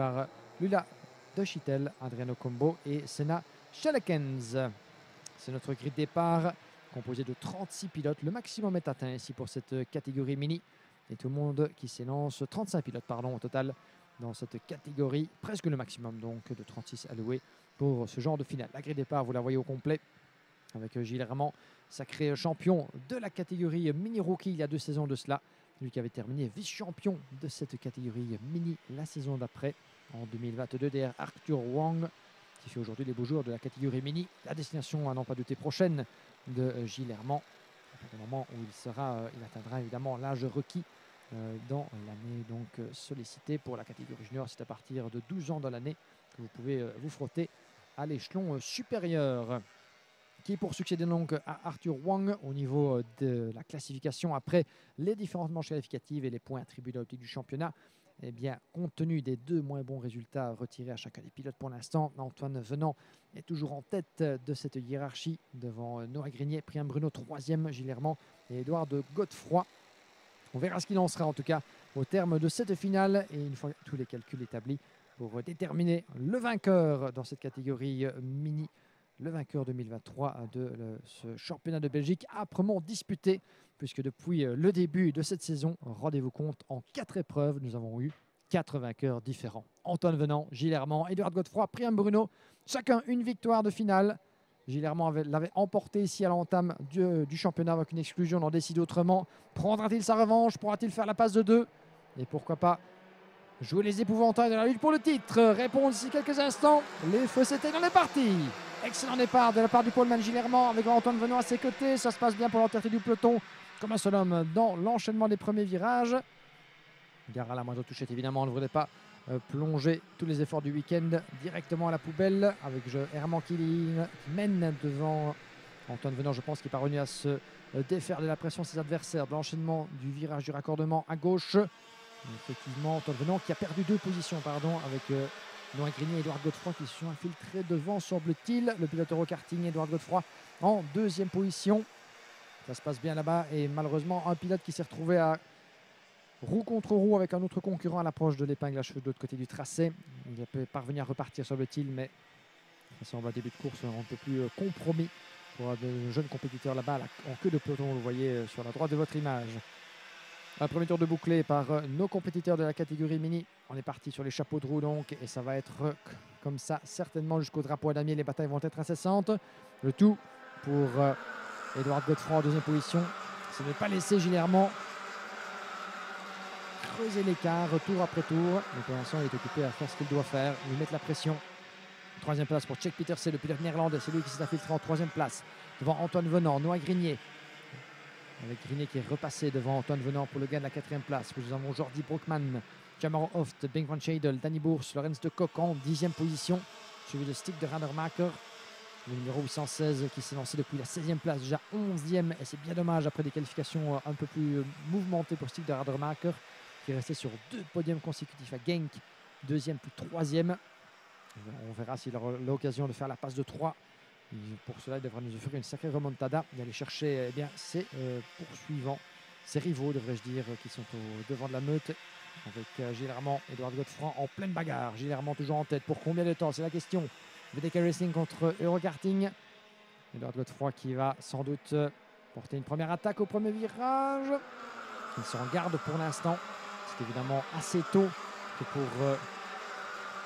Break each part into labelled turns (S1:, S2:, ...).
S1: par Lula de Chittel, Adriano Combo et Senna Chalekens. C'est notre grille de départ composé de 36 pilotes. Le maximum est atteint ici pour cette catégorie mini. Et tout le monde qui s'élance, 35 pilotes pardon, au total dans cette catégorie. Presque le maximum donc de 36 alloués pour ce genre de finale. La grille de départ, vous la voyez au complet avec Gilles Hermand, sacré champion de la catégorie mini rookie il y a 2 saisons de cela. Lui qui avait terminé vice-champion de cette catégorie mini la saison d'après en 2022 derrière Arthur Wang qui fait aujourd'hui les beaux jours de la catégorie mini. La destination à n'en pas douter prochaine de Gilles Hermand. À partir du moment où il atteindra évidemment l'âge requis dans l'année donc sollicitée pour la catégorie junior. C'est à partir de 12 ans dans l'année que vous pouvez vous frotter à l'échelon supérieur. Qui pour succéder donc à Arthur Wang au niveau de la classification après les différentes manches qualificatives et les points attribués à l'optique du championnat. Eh bien, compte tenu des 2 moins bons résultats retirés à chacun des pilotes pour l'instant, Antoine Venant est toujours en tête de cette hiérarchie devant Noah Grignet, Priam Bruno 3e, Gilles Hermand et Édouard de Godefroy. On verra ce qu'il en sera en tout cas au terme de cette finale et une fois tous les calculs établis pour déterminer le vainqueur dans cette catégorie mini. Le vainqueur 2023 de ce championnat de Belgique âprement disputé, puisque depuis le début de cette saison, rendez-vous compte, en 4 épreuves, nous avons eu 4 vainqueurs différents. Antoine Venant, Gilles Hermand, Édouard Godefroy, Priam Bruno, chacun une victoire de finale. Gilles Hermand l'avait emporté ici à l'entame du championnat avec une exclusion, on en décide autrement. Prendra-t-il sa revanche? Pourra-t-il faire la passe de 2? Et pourquoi pas jouer les épouvantails de la lutte pour le titre? Réponse d'ici quelques instants. Les feux s'éteignent, on est parti. Excellent départ de la part du poleman Gilles Hermand avec Antoine Venant à ses côtés. Ça se passe bien pour l'entièreté du peloton. Comme un seul homme dans l'enchaînement des premiers virages. Gare à la moindre touchette, évidemment. On ne voudrait pas plonger tous les efforts du week-end directement à la poubelle. Avec Hermand qui mène devant Antoine Venant, je pense, qui est parvenu à se défaire de la pression de ses adversaires. De l'enchaînement du virage du raccordement à gauche. Effectivement, Antoine Venant qui a perdu 2 positions avec Noah Grignet et Édouard Godefroy qui se sont infiltrés devant, semble-t-il. Le pilote Eurokarting, Édouard Godefroy, en 2e position. Ça se passe bien là-bas et malheureusement, un pilote qui s'est retrouvé à roue contre roue avec un autre concurrent à l'approche de l'épingle à cheveux de l'autre côté du tracé. Il peut parvenir à repartir, semble-t-il, mais ça semble un début de course un peu plus compromis pour de jeunes compétiteurs là-bas en queue de peloton. Vous le voyez sur la droite de votre image. Un premier tour de bouclé par nos compétiteurs de la catégorie mini. On est parti sur les chapeaux de roue donc et ça va être comme ça certainement jusqu'au drapeau à damier. Les batailles vont être incessantes. Le tout pour Édouard Godefroy en 2e position. Ce n'est pas laissé Gilles Hermand creuser l'écart tour après tour. Mais pour l'instant il est occupé à faire ce qu'il doit faire. Lui mettre la pression. 3e place pour Tchèque Petersen, le pilote néerlandais. C'est lui qui s'est infiltré en 3e place devant Antoine Venant, Noah Grignet. Avec Grignet qui est repassé devant Antoine Venant pour le gain de la 4e place. Nous avons Jordi Broekman, Jamaro Hoft, Bengt van Scheidel, Danny Bourse, Lorenz de Kock en 10e position. Suivi de Stig de Radermaker, le numéro 816 qui s'est lancé depuis la 16e place, déjà 11e. Et c'est bien dommage après des qualifications un peu plus mouvementées pour Stig de Radermaker qui est resté sur 2 podiums consécutifs à Genk, 2e puis 3e. On verra s'il aura l'occasion de faire la passe de 3. Pour cela, il devra nous offrir une sacrée remontada et aller chercher ses poursuivants, ses rivaux, devrais-je dire, qui sont au devant de la meute, avec Gilles Hermand et Édouard Godefroy en pleine bagarre. Gilles Hermand toujours en tête. Pour combien de temps? C'est la question. VDK Racing contre Eurokarting. Édouard Godefroy qui va sans doute porter une première attaque au premier virage. Ils sont en garde pour l'instant. C'est évidemment assez tôt pour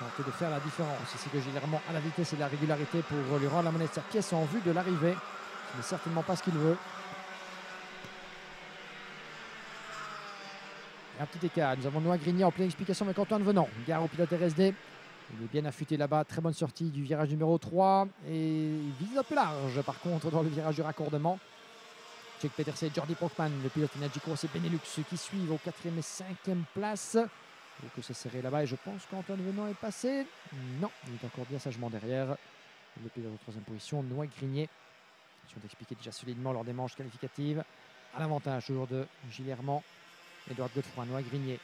S1: tenter de faire la différence. C'est que Gilles Hermand a la vitesse et la régularité pour lui rendre la monnaie de sa pièce en vue de l'arrivée. Ce n'est certainement pas ce qu'il veut. Et un petit écart. Nous avons Noah Grignet en pleine explication avec Antoine Venant. Gare au pilote RSD. Il est bien affûté là-bas. Très bonne sortie du virage numéro 3. Et il vise un peu large par contre dans le virage du raccordement. Tchèque Petersen et Jordi Broekman, le pilote Energy Course et Benelux qui suivent aux 4e et 5e places. Donc c'est serré là-bas et je pense qu'Antoine Venant est passé. Non, il est encore bien sagement derrière. Le pilote en 3e position, Noah Grignet. Qui ont expliqué déjà solidement lors des manches qualificatives. À l'avantage toujours de Gilles Hermand, Édouard Godefroy, Noah Grignet,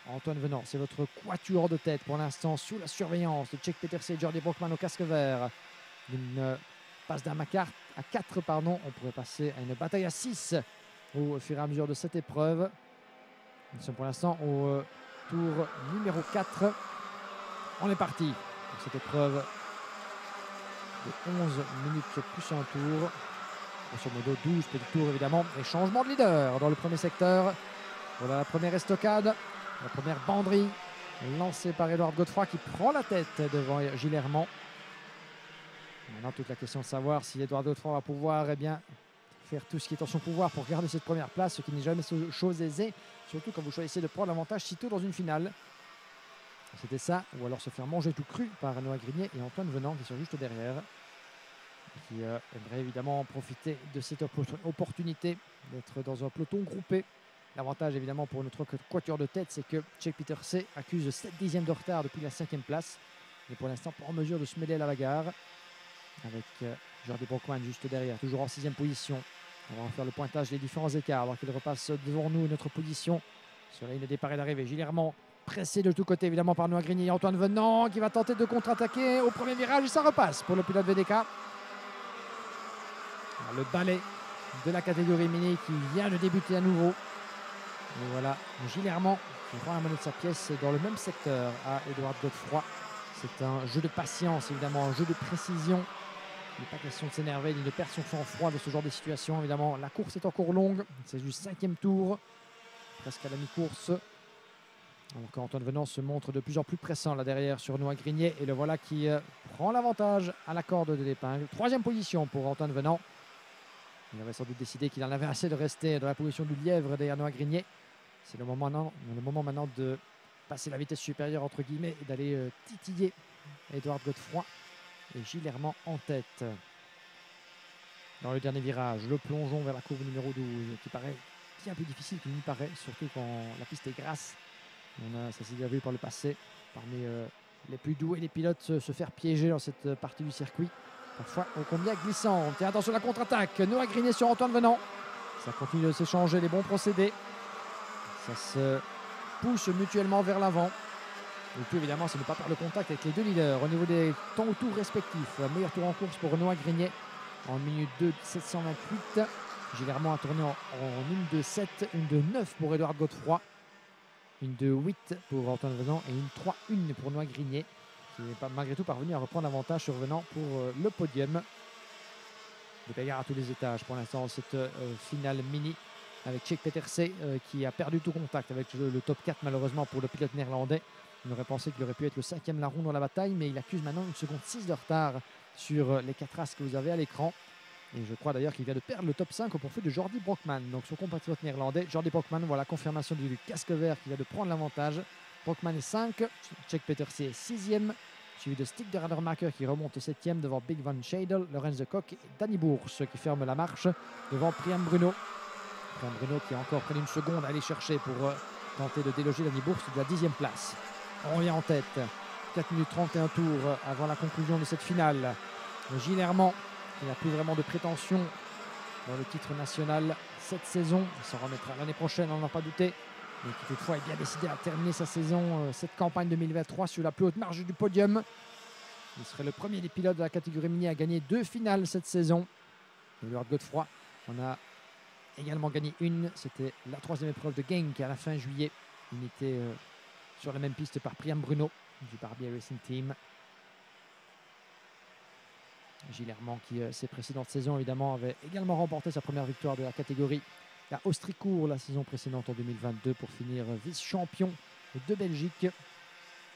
S1: Antoine Venant. C'est votre quatuor de tête pour l'instant sous la surveillance de Tchèque Petersen et Jordi Broekman au casque vert. Une passe d'un à 4, on pourrait passer à une bataille à 6 au fur et à mesure de cette épreuve. Nous sommes pour l'instant au tour numéro 4. On est parti pour cette épreuve de 11 minutes plus un tour. Grosso modo 12 petits tours évidemment. Et changement de leader dans le premier secteur. Voilà la première estocade, la première banderie lancée par Édouard Godefroy qui prend la tête devant Gilles Hermand. Maintenant toute la question de savoir si Édouard Godefroy va pouvoir faire tout ce qui est en son pouvoir pour garder cette première place, ce qui n'est jamais chose aisée, surtout quand vous choisissez de prendre l'avantage si tôt dans une finale. C'était ça, ou alors se faire manger tout cru par Noah Grignet et Antoine Venant qui sont juste derrière, qui aimerait évidemment profiter de cette opportunité d'être dans un peloton groupé. L'avantage évidemment pour notre quatuor de tête, c'est que Jake Pieterse accuse 7 dixièmes de retard depuis la 5e place. Et pour l'instant pas en mesure de se mêler à la bagarre. Avec Jordi Brockman juste derrière, toujours en 6e position. On va faire le pointage des différents écarts alors qu'il repasse devant nous notre position sur la ligne de départ et d'arrivée. Gilles Hermand pressé de tous côtés évidemment par Noah Grignet et Antoine Venant qui va tenter de contre-attaquer au premier virage et ça repasse pour le pilote VDK. Le balai de la catégorie mini qui vient de débuter à nouveau. Et voilà Gilles Hermand qui rend la monnaie de sa pièce dans le même secteur à Édouard Godefroy. C'est un jeu de patience évidemment, un jeu de précision. Il n'est pas question de s'énerver ni de perdre son sang-froid de ce genre de situation. Évidemment, la course est encore longue. C'est du 5e tour, presque à la mi-course. Alors qu'Antoine Venant se montre de plus en plus pressant là derrière sur Noah Grignet. Et le voilà qui prend l'avantage à la corde de l'épingle. 3e position pour Antoine Venant. Il avait sans doute décidé qu'il en avait assez de rester dans la position du lièvre derrière Noah Grignet. C'est le moment maintenant de passer la vitesse supérieure entre guillemets et d'aller titiller Édouard Godefroy. Et Gilles Hermand en tête. Dans le dernier virage, le plongeon vers la courbe numéro 12 qui paraît bien plus difficile qu'il n'y paraît, surtout quand la piste est grasse. Ça s'est déjà vu par le passé, parmi les plus doués des pilotes se faire piéger dans cette partie du circuit. Parfois ô combien glissant. Tiens, attention à la contre-attaque. Noah Grignet sur Antoine Venant. Ça continue de s'échanger les bons procédés. Ça se pousse mutuellement vers l'avant. Le tout évidemment, c'est de ne pas perdre le contact avec les deux leaders au niveau des temps au tour respectifs. Meilleur tour en course pour Noah Grignet en minute 2 728. Gilles Hermand a tourné en 1 de 7, 1 de 9 pour Édouard Godefroy, 1 de 8 pour Antoine Venant et 1 3-1 pour Noah Grignet qui est malgré tout parvenu à reprendre l'avantage sur Venant pour le podium. Des bagarres à tous les étages pour l'instant cette finale mini avec Jake Pieterse qui a perdu tout contact avec le top 4 malheureusement pour le pilote néerlandais. On aurait pensé qu'il aurait pu être le 5e larron dans la bataille, mais il accuse maintenant 1 seconde 6 de retard sur les 4 as que vous avez à l'écran. Et je crois d'ailleurs qu'il vient de perdre le top 5 au profit de Jordi Brockman, donc son compatriote néerlandais. Jordi Brockman, voilà confirmation du casque vert qui vient de prendre l'avantage. Brockman est 5, Jake Pieterse est 6e, suivi de Stig de Radermacher qui remonte 7e devant Big Van Scheidel, Lorenz de Kock et Danny Bourse qui ferme la marche devant Priam Bruno. Priam Bruno qui a encore pris 1 seconde à aller chercher pour tenter de déloger Danny Bourse de la 10e place. On revient en tête, 4 minutes 31 tours avant la conclusion de cette finale. Gilles Hermand, qui n'a plus vraiment de prétention dans le titre national cette saison, il s'en remettra l'année prochaine, on n'en a pas douté, mais qui toutefois est bien décidé à terminer sa saison, cette campagne 2023 sur la plus haute marge du podium. Il serait le premier des pilotes de la catégorie mini à gagner 2 finales cette saison. Édouard Godefroy en a également gagné 1, c'était la 3e épreuve de Genk à la fin juillet, unité sur la même piste par Priam Bruno du Barbier Racing Team. Gilles Hermand qui ses précédentes saisons évidemment avait également remporté sa première victoire de la catégorie à Austricourt la saison précédente en 2022 pour finir vice-champion de Belgique.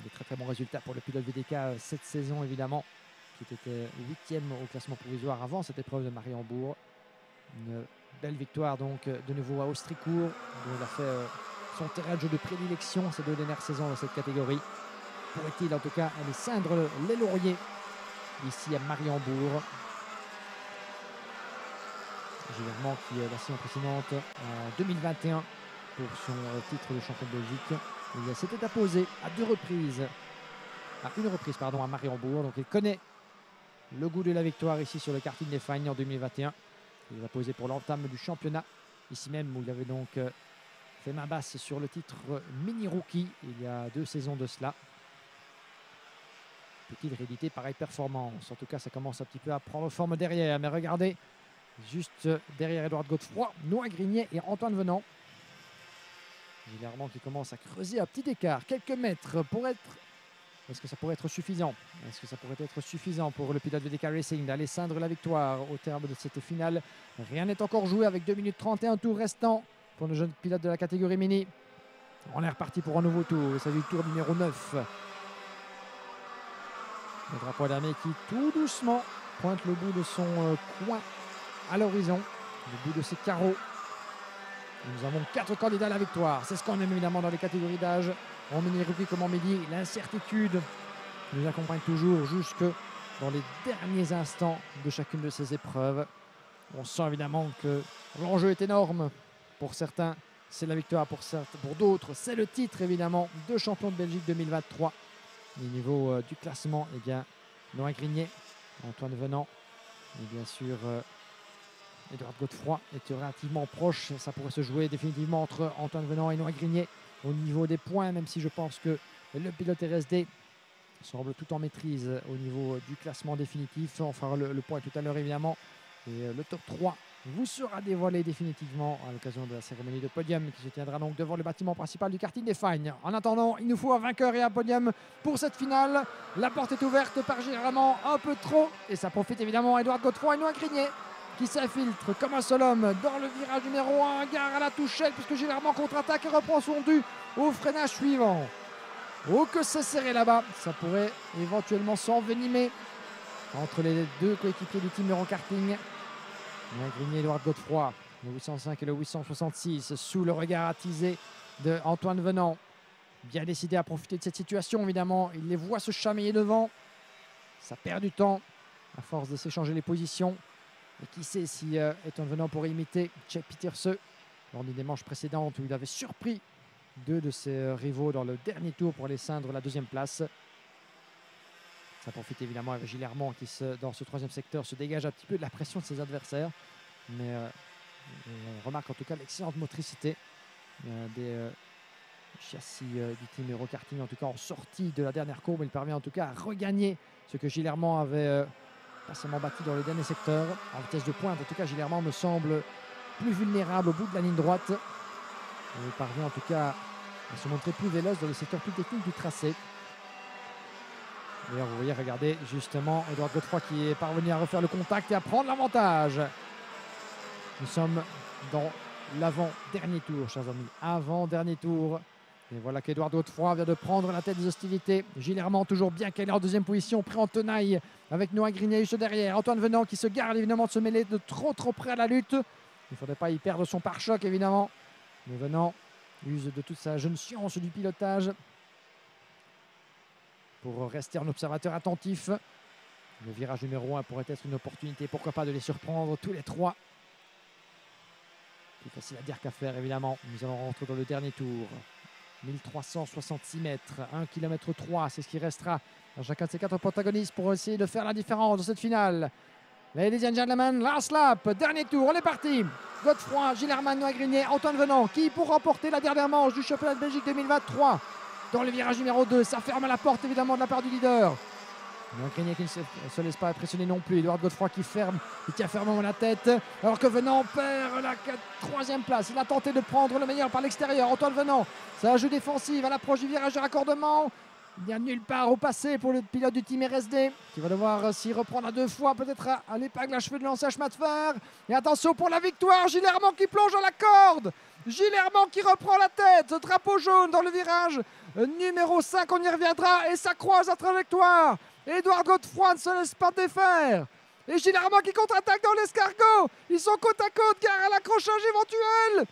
S1: Des très très bons résultats pour le pilote VDK cette saison évidemment, qui était 8e au classement provisoire avant cette épreuve de Mariembourg. Une belle victoire donc de nouveau à Austricourt, où il a fait son terrain de jeu de prédilection ces 2 dernières saisons dans cette catégorie. Pourrait-il en tout cas aller ceindre les lauriers ici à Mariembourg. Gilles Hermand qui la saison précédente en 2021 pour son titre de champion de Belgique. Il s'était apposé à 1 reprise à Mariembourg, donc il connaît le goût de la victoire ici sur le karting des Fagnes en 2021. Il a posé pour l'entame du championnat ici même où il avait donc fait main basse sur le titre mini rookie il y a 2 saisons de cela. Peut-il rééditer pareille performance? En tout cas, ça commence un petit peu à prendre forme derrière. Mais regardez, juste derrière Édouard Godefroy, Noah Grignet et Antoine Venant. Gilles Hermand qui commence à creuser à petit écart, quelques mètres pour être Est-ce que ça pourrait être suffisant? Est-ce que ça pourrait être suffisant pour le pilote VDK Racing d'aller ceindre la victoire au terme de cette finale? Rien n'est encore joué avec 2 minutes 31 tours restants pour le jeune pilote de la catégorie mini. On est reparti pour un nouveau tour. Il s'agit du tour numéro 9. Le drapeau alarmé qui tout doucement pointe le bout de son coin à l'horizon, le bout de ses carreaux. Nous avons 4 candidats à la victoire. C'est ce qu'on aime évidemment dans les catégories d'âge. En mini-rookie comme en midi, l'incertitude nous accompagne toujours jusque dans les derniers instants de chacune de ces épreuves. On sent évidemment que l'enjeu est énorme. Pour certains, c'est la victoire. Pour d'autres, c'est le titre évidemment de champion de Belgique 2023. Au niveau du classement, eh bien, Noah Grignet, Antoine Venant et bien sûr Edouard Godefroy est relativement proche. Ça pourrait se jouer définitivement entre Antoine Venant et Noah Grignet au niveau des points, même si je pense que le pilote RSD semble tout en maîtrise au niveau du classement définitif. On fera le point tout à l'heure évidemment. Et le top 3 vous sera dévoilé définitivement à l'occasion de la cérémonie de podium qui se tiendra donc devant le bâtiment principal du karting des Fagnes. En attendant, il nous faut un vainqueur et un podium pour cette finale. La porte est ouverte par Gillermont un peu trop et ça profite évidemment à Edouard Godefroy et Noah Grignet qui s'infiltre comme un seul homme dans le virage numéro 1. Gare à la touchette puisque Gillermont contre-attaque et reprend son dû au freinage suivant. Oh que c'est serré là-bas, ça pourrait éventuellement s'envenimer entre les deux coéquipiers du Team Eurokarting. Noah Grignet et Edouard Godefroy, le 805 et le 866 sous le regard attisé de Antoine Venant. Bien décidé à profiter de cette situation évidemment, il les voit se chamailler devant. Ça perd du temps à force de s'échanger les positions. Et qui sait si Antoine Venant pourrait imiter Chad Pieterse lors des manches précédentes où il avait surpris 2 de ses rivaux dans le dernier tour pour les ceindre la 2e place. Ça profite évidemment avec Gillermont qui, dans ce 3e secteur, se dégage un petit peu de la pression de ses adversaires. Mais on remarque en tout cas l'excellente motricité des châssis du Team Eurokarting, en tout cas en sortie de la dernière courbe. Il parvient en tout cas à regagner ce que Gillermont avait pas seulement battu dans le dernier secteur. En vitesse de pointe, en tout cas, Gillermont me semble plus vulnérable au bout de la ligne droite. Il parvient en tout cas à se montrer plus véloce dans le secteur plus technique du tracé. D'ailleurs, vous voyez, regardez justement Edouard Godefroy qui est parvenu à refaire le contact et à prendre l'avantage. Nous sommes dans l'avant-dernier tour, chers amis. Avant-dernier tour. Et voilà qu'Edouard Godefroy vient de prendre la tête des hostilités. Gillermont toujours bien calé en 2e position, prêt en tenaille avec Noah Grignet juste derrière. Antoine Venant qui se garde évidemment de se mêler de trop près à la lutte. Il ne faudrait pas y perdre son pare-choc évidemment. Mais Venant use de toute sa jeune science du pilotage pour rester un observateur attentif. Le virage numéro 1 pourrait être une opportunité, pourquoi pas, de les surprendre tous les 3. Plus facile à dire qu'à faire évidemment. Nous allons rentrer dans le dernier tour. 1366 mètres, 1 km 3, c'est ce qui restera à chacun de ces 4 protagonistes pour essayer de faire la différence dans cette finale. Ladies and gentlemen, last lap, dernier tour, on est parti. Godefroy, Gillermont, Noah Grignet, Antoine Venant, qui pour remporter la dernière manche du championnat de Belgique 2023 dans le virage numéro 2. Ça ferme à la porte évidemment de la part du leader. Noah Grignet qui ne se laisse pas impressionner non plus. Edouard Godefroy qui tient fermement la tête. Alors que Venant perd la 3e place. Il a tenté de prendre le meilleur par l'extérieur. Antoine Venant, c'est un jeu défensif à l'approche du virage de raccordement. Il n'y a nulle part au passé pour le pilote du Team RSD qui va devoir s'y reprendre à 2 fois, peut-être à l'épingle à cheveux de lancer à chemin de fer. Et attention pour la victoire, Gillermont qui plonge dans la corde. Gillermont qui reprend la tête. Drapeau jaune dans le virage numéro 5, on y reviendra. Et ça croise la trajectoire. Edouard Godefroy ne se laisse pas défaire. Et Gillermont qui contre-attaque dans l'escargot. Ils sont côte à côte, gare à l'accrochage éventuel.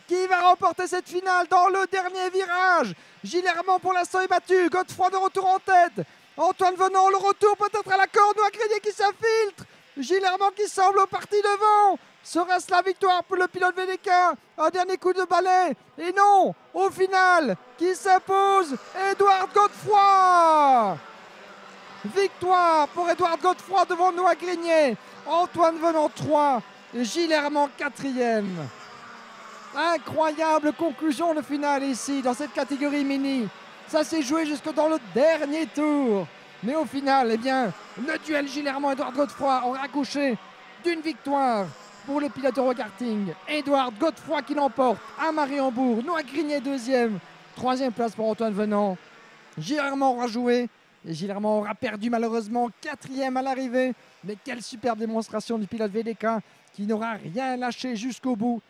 S1: Qui va remporter cette finale dans le dernier virage? Gillermont pour l'instant est battu. Godefroy de retour en tête. Antoine Venant, le retour peut-être à la corde. Noah Grignet qui s'infiltre. Gillermont qui semble parti devant. Serait-ce la victoire pour le pilote VDK? Un dernier coup de balai. Et non, au final, qui s'impose? Edouard Godefroy. Victoire pour Edouard Godefroy devant Noah Grignet. Antoine Venant 3. Gillermont 4e. Incroyable conclusion de finale ici dans cette catégorie mini. Ça s'est joué jusque dans le dernier tour. Mais au final, eh bien, le duel Gillermont-Edouard Godefroy aura accouché d'une victoire pour le pilote Eurokarting. Edouard Godefroy qui l'emporte à Mariembourg. Noah Grignet 2e. 3e place pour Antoine Venant. Gilles Hermand aura joué. Et Gilles Hermand aura perdu malheureusement 4e à l'arrivée. Mais quelle superbe démonstration du pilote VDK qui n'aura rien lâché jusqu'au bout.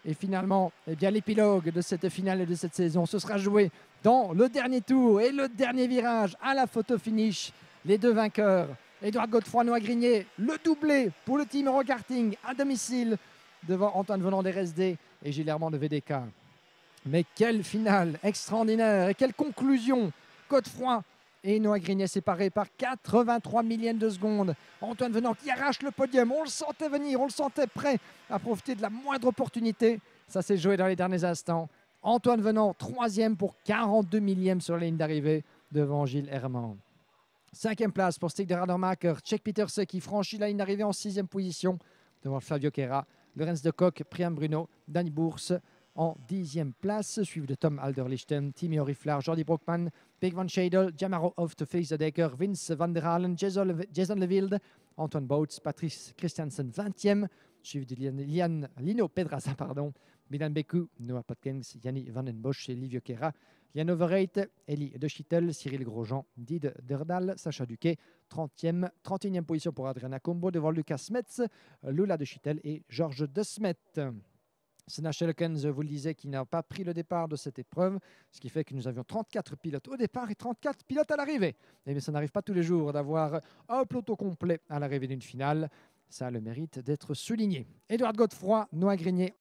S1: Et finalement, eh bien, l'épilogue de cette finale et de cette saison, ce sera joué dans le dernier tour et le dernier virage à la photo finish. Les deux vainqueurs, Édouard Godefroy, Noah Grignet, le doublé pour le team Eurokarting à domicile devant Antoine Venant des RSD et Gilles Hermand de VDK. Mais quelle finale extraordinaire et quelle conclusion. Godefroy et Noah Grignet séparés par 83 millièmes de seconde. Antoine Venant qui arrache le podium. On le sentait venir, on le sentait prêt à profiter de la moindre opportunité. Ça s'est joué dans les derniers instants. Antoine Venant, 3e pour 42 millièmes sur la ligne d'arrivée devant Gilles Hermand. 5e place pour Stig de Radermacher. Tchèque Peterse qui franchit la ligne d'arrivée en 6e position devant Flavio Queira. Lorenz de Kock, Priam Bruno, Danny Bourse en 10e place, suivi de Tom Alderlichten, Timmy Oriflar, Jordi Brockman, Peg Van Schedel, Jamaro Hoft, Felix de Decker, Vince van der Halen, Jason Levilde, Antoine Boutz, Patrice Christiansen 20e, suivi de Lino Pedraza, Milan Beku, Noah Potkens, Yanni Van den Bosch et Livio Queira, Jan Overeit, Elie De Schittel, Cyril Grosjean, Did Derdal, Sacha Duquet, 31e position pour Adriana Combo devant Lucas Smets, Lula De Schittel et Georges De Smet. Senna Schelkens, vous le disiez, qui n'a pas pris le départ de cette épreuve, ce qui fait que nous avions 34 pilotes au départ et 34 pilotes à l'arrivée. Mais ça n'arrive pas tous les jours d'avoir un peloton complet à l'arrivée d'une finale. Ça a le mérite d'être souligné. Édouard Godefroy, Noah Grignet,